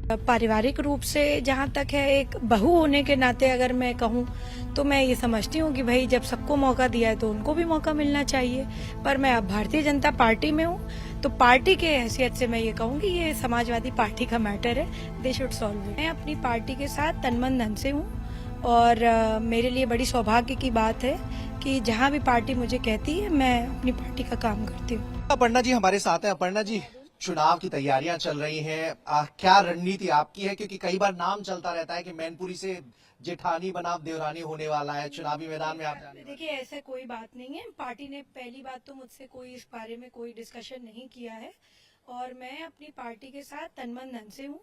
पारिवारिक रूप से जहाँ तक है, एक बहू होने के नाते अगर मैं कहूँ तो मैं ये समझती हूँ कि भाई जब सबको मौका दिया है तो उनको भी मौका मिलना चाहिए। पर मैं अब भारतीय जनता पार्टी में हूँ तो पार्टी के हैसियत से मैं ये कहूँगी ये समाजवादी पार्टी का मैटर है, दे शुड सॉल्व इट। मैं अपनी पार्टी के साथ तन मन धन से हूँ और मेरे लिए बड़ी सौभाग्य की बात है कि जहाँ भी पार्टी मुझे कहती है मैं अपनी पार्टी का काम करती हूँ। अपर्णा जी हमारे साथ हैं। अपर्णा जी, चुनाव की तैयारियां चल रही हैं, क्या रणनीति आपकी है? क्योंकि कई बार नाम चलता रहता है कि मैनपुरी से जेठानी बनाम देवरानी होने वाला है, चुनावी मैदान में आप जाने। देखिए, ऐसा कोई बात नहीं है। पार्टी ने पहली बात तो मुझसे कोई इस बारे में कोई डिस्कशन नहीं किया है और मैं अपनी पार्टी के साथ तन मन धन से हूँ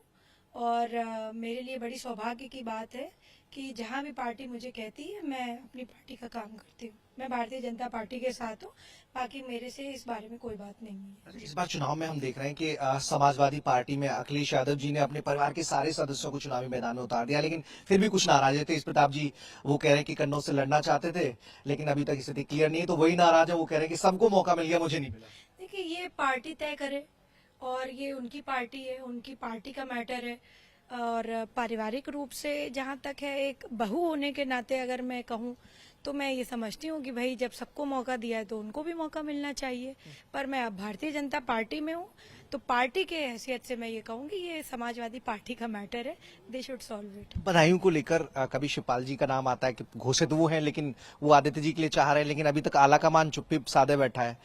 और मेरे लिए बड़ी सौभाग्य की बात है कि जहाँ भी पार्टी मुझे कहती है मैं अपनी पार्टी का काम करती हूँ। मैं भारतीय जनता पार्टी के साथ हूँ, बाकी मेरे से इस बारे में कोई बात नहीं है। इस बार चुनाव में हम देख रहे हैं कि समाजवादी पार्टी में अखिलेश यादव जी ने अपने परिवार के सारे सदस्यों को चुनावी मैदान में उतार दिया, लेकिन फिर भी कुछ नाराज है। तेज प्रताप जी वो कह रहे हैं कि कन्नौज से लड़ना चाहते थे लेकिन अभी तक स्थिति क्लियर नहीं है, तो वही नाराज है। वो कह रहे हैं कि सबको मौका मिल गया, मुझे नहीं मिला। देखिए, ये पार्टी तय करे और ये उनकी पार्टी है, उनकी पार्टी का मैटर है। और पारिवारिक रूप से जहाँ तक है, एक बहू होने के नाते अगर मैं कहूँ तो मैं ये समझती हूँ कि भाई जब सबको मौका दिया है तो उनको भी मौका मिलना चाहिए। पर मैं अब भारतीय जनता पार्टी में हूँ तो पार्टी के हैसियत से मैं ये कहूँगी ये समाजवादी पार्टी का मैटर है, दे शुड सॉल्व इट। बधाइयों को लेकर कभी शिवपाल जी का नाम आता है कि घोषित वो हैं, लेकिन वो आदित्य जी के लिए चाह रहे हैं, लेकिन अभी तक आलाकमान चुप्पी साधे बैठा है।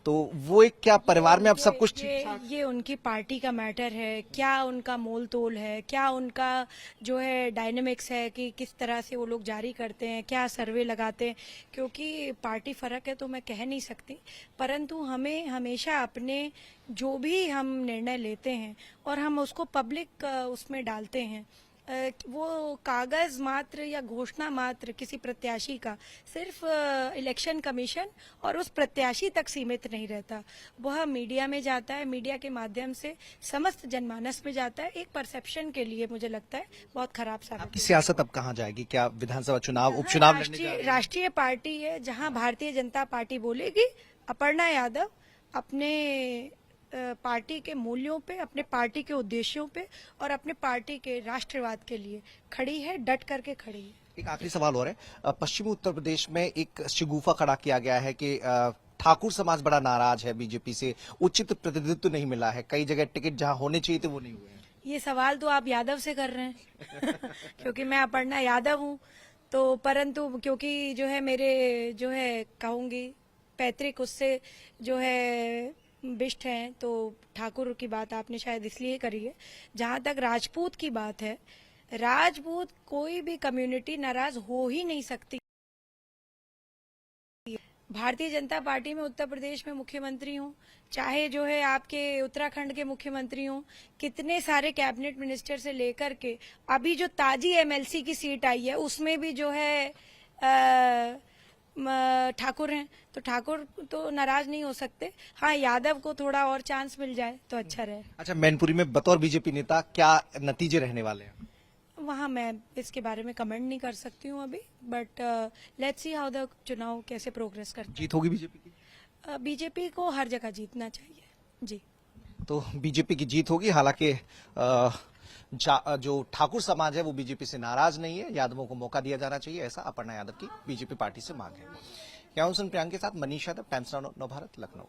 तो वो एक क्या परिवार में अब सब कुछ ये उनकी पार्टी का मैटर है, क्या उनका मोल तोल है, क्या उनका जो है डायनेमिक्स है कि किस तरह से वो लोग जारी करते हैं, क्या सर्वे लगाते हैं। क्योंकि पार्टी फर्क है तो मैं कह नहीं सकती, परंतु हमें हमेशा अपने जो भी हम निर्णय लेते हैं और हम उसको पब्लिक उसमें डालते हैं, वो कागज मात्र या घोषणा मात्र किसी प्रत्याशी का सिर्फ इलेक्शन कमीशन और उस प्रत्याशी तक सीमित नहीं रहता। वह मीडिया में जाता है, मीडिया के माध्यम से समस्त जनमानस में जाता है। एक परसेप्शन के लिए मुझे लगता है बहुत खराब साबित। आपकी सियासत अब कहाँ जाएगी? क्या विधानसभा चुनाव, उपचुनाव लड़ने जा रही है? राष्ट्रीय पार्टी है जहां भारतीय जनता पार्टी बोलेगी। अपर्णा यादव अपने पार्टी के मूल्यों पे, अपने पार्टी के उद्देश्यों पे और अपने पार्टी के राष्ट्रवाद के लिए खड़ी है, डट करके खड़ी है। एक आखिरी सवाल और है। पश्चिमी उत्तर प्रदेश में एक शिगुफा खड़ा किया गया है कि ठाकुर समाज बड़ा नाराज है बीजेपी से, उचित प्रतिनिधित्व नहीं मिला है, कई जगह टिकट जहां होने चाहिए थे वो नहीं हुए हैं। ये सवाल तो आप यादव से कर रहे हैं क्योंकि मैं अपर्णा यादव हूँ, तो परंतु क्योंकि जो है मेरे जो है कहूंगी पैतृक उससे जो है बिष्ट हैं, तो ठाकुर की बात आपने शायद इसलिए करी है। जहां तक राजपूत की बात है, राजपूत कोई भी कम्युनिटी नाराज हो ही नहीं सकती। भारतीय जनता पार्टी में उत्तर प्रदेश में मुख्यमंत्री हूँ, चाहे जो है आपके उत्तराखंड के मुख्यमंत्री हूँ, कितने सारे कैबिनेट मिनिस्टर से लेकर के अभी जो ताजी एमएलसी की सीट आई है उसमें भी जो है ठाकुर हैं, तो ठाकुर तो नाराज नहीं हो सकते। हाँ, यादव को थोड़ा और चांस मिल जाए तो अच्छा रहे। अच्छा, मैनपुरी में बतौर बीजेपी नेता क्या नतीजे रहने वाले हैं? वहाँ मैं इसके बारे में कमेंट नहीं कर सकती हूँ अभी, but let's see how the चुनाव कैसे प्रोग्रेस करते हैं। जीत होगी बीजेपी की? बीजेपी को हर जगह जीतना चाहिए जी। तो बीजेपी की जीत होगी। हालांकि जो ठाकुर समाज है वो बीजेपी से नाराज नहीं है, यादवों को मौका दिया जाना चाहिए, ऐसा अपर्णा यादव की बीजेपी पार्टी से मांग है। क्या प्रियांक के साथ मनीष यादव, टाइम्स नाउ नवभारत, लखनऊ।